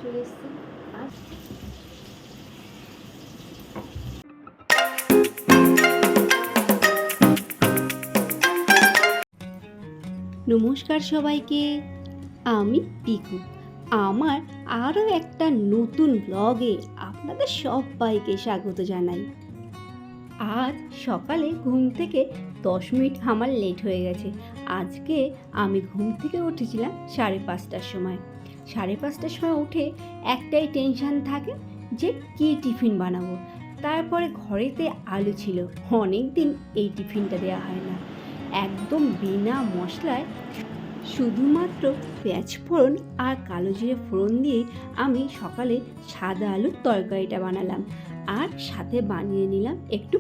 চলে এসেছি আজ। নমস্কার সবাইকে, আমি পিকু। আমার আরও একটা নতুন ব্লগে আপনাদের সবাইকে স্বাগত জানাই। আজ সকালে ঘুম থেকে 10 মিনিট আমার লেট হয়ে গেছে। আজকে আমি ঘুম থেকে উঠেছিলাম 5:30টার সময়। 5:30টার সময় উঠে একটাই টেনশান থাকে যে কী টিফিন বানাবো। তারপরে ঘরেতে আলু ছিল, অনেক দিন এই টিফিনটা দেওয়া হয় না। একদম বিনা মশলায় শুধুমাত্র পেঁয়াজ ফোড়ন আর কালো জিরে ফোড়ন দিয়ে আমি সকালে সাদা আলুর তরকারিটা বানালাম, আর সাথে বানিয়ে নিলাম একটু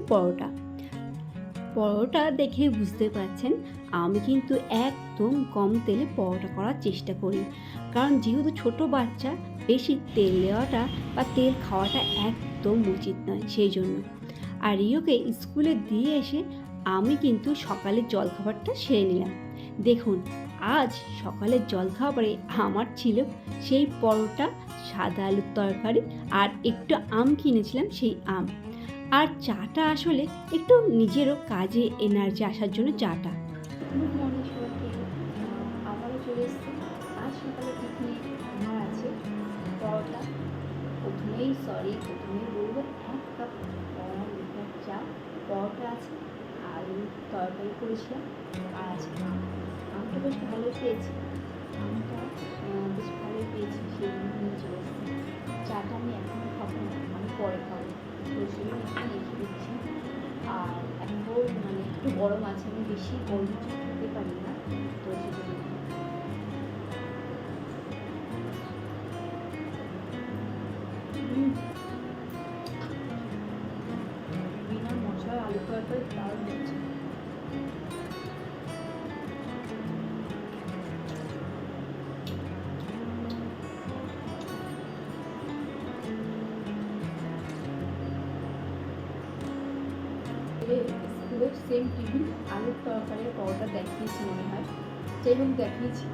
পরোটা দেখে বুঝতে পারছেন আমি কিন্তু একদম কম তেলে পরোটা করার চেষ্টা করি, কারণ যেহেতু ছোট বাচ্চা বেশি তেল দেওয়াটা বা তেল খাওয়াটা একদম উচিত নয়, সেই জন্য। আর রিওকে স্কুলে দিয়ে এসে আমি কিন্তু সকালের জলখাবারটা সেরে নিলাম। দেখুন, আজ সকালের জলখাবারে আমার ছিল সেই পরোটা, সাদা আলুর তরকারি আর একটু আম কিনেছিলাম, সেই আম। আর চাটা আসলে একটু নিজেরও কাজে এনার্জি আসার জন্য চাটা। গুড মর্নিং সবাইকে, আবারও চলে এসেছি। আজ সকালে টিফিনে আমার আছে পরোটা। প্রথমেই বলবো 1 কাপ লিটার চা, পরোটা আছে, আলু তরকারি করেছিলাম, আর আছে আম। আমটা বেশ ভালোই পেয়েছি, সেই জন্য নিয়ে চলে এসেছি। চাটা আমি এখনও খাবো না, আমি পরে খাবো, তো সেই জন্য একটু রেখে দিচ্ছি। আর এখন একটু গরম আছে, আমি বেশি গরম কিছু খেতে পারি না, তো সেই জন্য বিনা মশলার আলু তরকারি দারুণ হচ্ছে। স্কুলের সেম টিফিন আলুর তরকারির পরোটা দেখিয়েছি মনে হয়, যাই হোক দেখিয়েছি।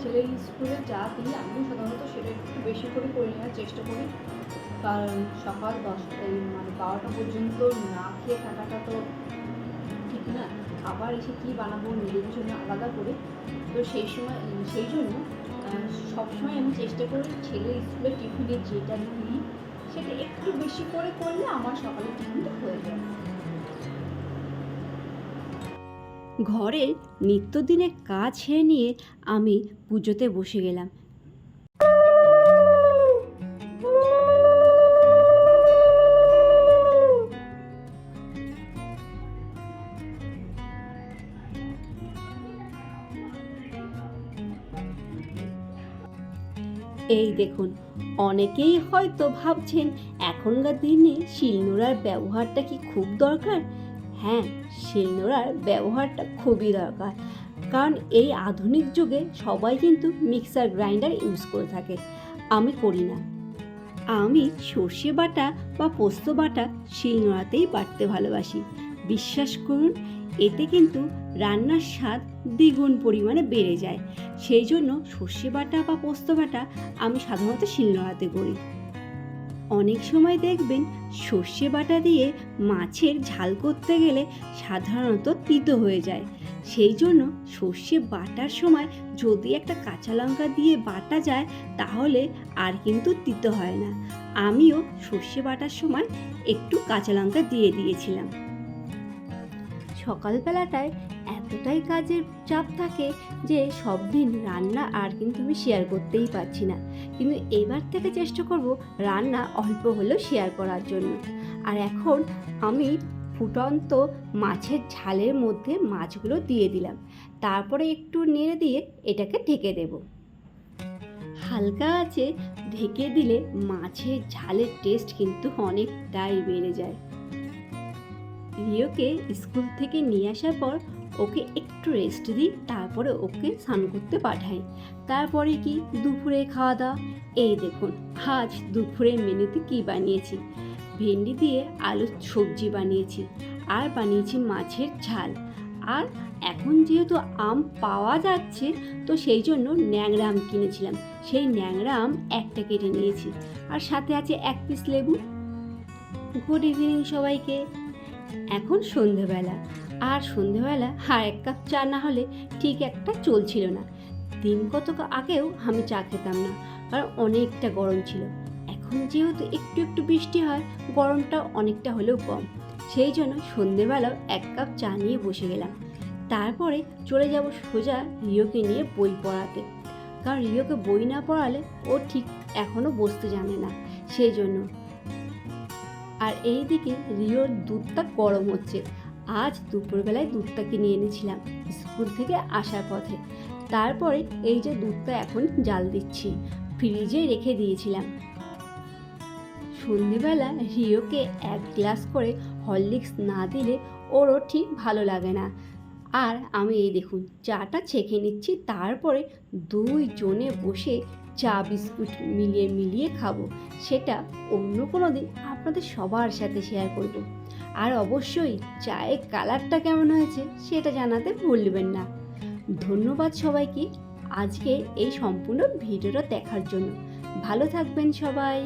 ছেলের স্কুলে যা দিই আমি সাধারণত সেটা একটু বেশি করে নেওয়ার চেষ্টা করি, কারণ সকাল 12টা পর্যন্ত না খেয়ে থাকাটা তো ঠিক না। আবার এসে কী বানাবো নিজের জন্য আলাদা করে, তো সেই জন্য সবসময় আমি চেষ্টা করি ছেলের স্কুলের টিফিনে যেটা দিই সেটা একটু বেশি করে করলে আমার সকালের টিফিনটা হয়ে যায়। ঘরের নিত্যদিনের কাজ ছেড়ে নিয়ে আমি পুজোতে বসে গেলাম। এই দেখুন, অনেকেই হয়তো ভাবছেন এখনকার দিনে শিলনোড়ার ব্যবহারটা কি খুব দরকার? হ্যাঁ, শিলনোড়ার ব্যবহারটা খুবই দরকার, কারণ এই আধুনিক যুগে সবাই কিন্তু মিক্সার গ্রাইন্ডার ইউজ করে থাকে, আমি করি না। আমি সর্ষে বাটা বা পোস্ত বাটা শিলনোড়াতেই বাটতে ভালোবাসি। বিশ্বাস করুন, এতে কিন্তু রান্নার স্বাদ দ্বিগুণ পরিমাণে বেড়ে যায়। সেই জন্য সর্ষে বাটা বা পোস্ত বাটা আমি সাধারণত শিলনোড়াতে করি। অনেক সময় দেখবেন সর্ষে বাটা দিয়ে মাছের ঝাল করতে গেলে সাধারণত তিতো হয়ে যায়। সেই জন্য সর্ষে বাটার সময় যদি একটা কাঁচা লঙ্কা দিয়ে বাটা যায় তাহলে আর কিন্তু তিতো হয় না। আমিও সর্ষে বাটার সময় একটু কাঁচা লঙ্কা দিয়ে দিয়েছিলাম। সকালবেলাটায় এতটাই কাজের চাপ থাকে যে সব দিন রান্না আর কিন্তু আমি শেয়ার করতেই পারছি না, কিন্তু এবার থেকে চেষ্টা করব রান্না অল্প হলেও শেয়ার করার জন্য। আর এখন আমি ফুটন্ত মাছের ঝালের মধ্যে মাছগুলো দিয়ে দিলাম, তারপরে একটু নেড়ে দিয়ে এটাকে ঢেকে দেব। হালকা আছে ঢেকে দিলে মাছের ঝালের টেস্ট কিন্তু অনেকটাই বেড়ে যায়। রিওকে স্কুল থেকে নিয়ে আসার পর ওকে একটু রেস্ট দিই, তারপরে ওকে স্নান করতে পাঠাই। তারপরে কি দুপুরে খাওয়া দাওয়া। এই দেখুন, আজ দুপুরের মেনুতে কি বানিয়েছি। ভেন্ডি দিয়ে আলুর সবজি বানিয়েছি, আর বানিয়েছি মাছের ঝাল। আর এখন যেহেতু আম পাওয়া যাচ্ছে, তো সেই জন্য ন্যাংরা আম কিনেছিলাম, সেই ন্যাংরা আম একটা কেটে নিয়েছি, আর সাথে আছে 1 পিস লেবু। গুড ইভিনিং সবাইকে। এখন সন্ধেবেলা, আর সন্ধেবেলা আর 1 কাপ চা না হলে ঠিক একটা চলছিল না। দিন কতক আগেও আমি চা খেতাম না, কারণ অনেকটা গরম ছিল। এখন যেহেতু একটু একটু বৃষ্টি হয়, গরমটা অনেকটা হলেও কম, সেই জন্য সন্ধেবেলাও 1 কাপ চা নিয়ে বসে গেলাম। তারপরে চলে যাব সোজা রিওকে নিয়ে বই পড়াতে, কারণ রিওকে বই না পড়ালে ও ঠিক এখনও বসতে জানে না, সেই জন্য। আর এই দিকে রিওর দুধটা গরম হচ্ছে। আজ দুপুরবেলায় দুধটা কিনে এনেছিলাম স্কুল থেকে আসার পথে। তারপরে এই যে দুধটা এখন জাল দিচ্ছি, ফ্রিজে রেখে দিয়েছিলাম। সন্ধেবেলা রিওকে 1 গ্লাস করে হরলিক্স না দিলে ওরও ঠিক ভালো লাগে না। আর আমি এই দেখুন চাটা ছেঁকে নিচ্ছি, তারপরে 2 জনে বসে চা বিস্কুট মিলিয়ে মিলিয়ে খাবো। সেটা অন্য কোনো দিন আপনাদের সবার সাথে শেয়ার করব। আর অবশ্যই চায়ের কালারটা কেমন হয়েছে সেটা জানাতে ভুলবেন না। ধন্যবাদ সবাইকে আজকে এই সম্পূর্ণ ভিডিওটা দেখার জন্য। ভালো থাকবেন সবাই।